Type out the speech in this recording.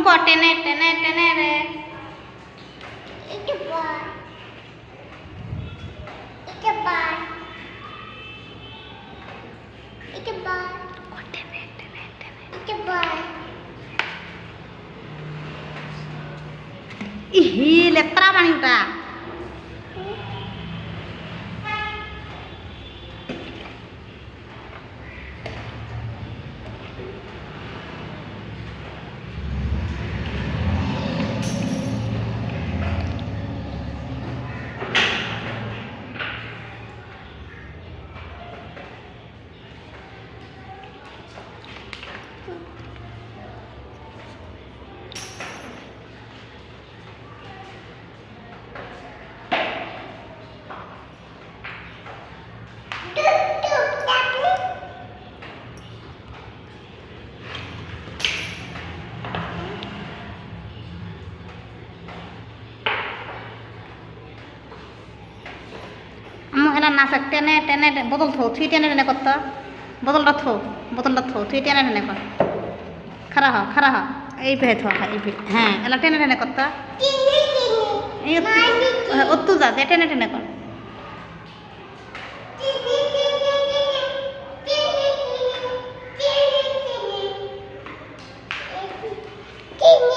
ক টেনে টেনে টেনে রে ইহি লেত্রা পানিটা এরা না থাক টেনে টেনে বোতল থো তুই টেনে টেনে করতো বোতলটা থো তুই টেনে টেনে কর খারা হ এই ভে থো এই ভে হ্যাঁ এলা টেনে টেনে করতো এই অত্তু যা টেনে টেনে কর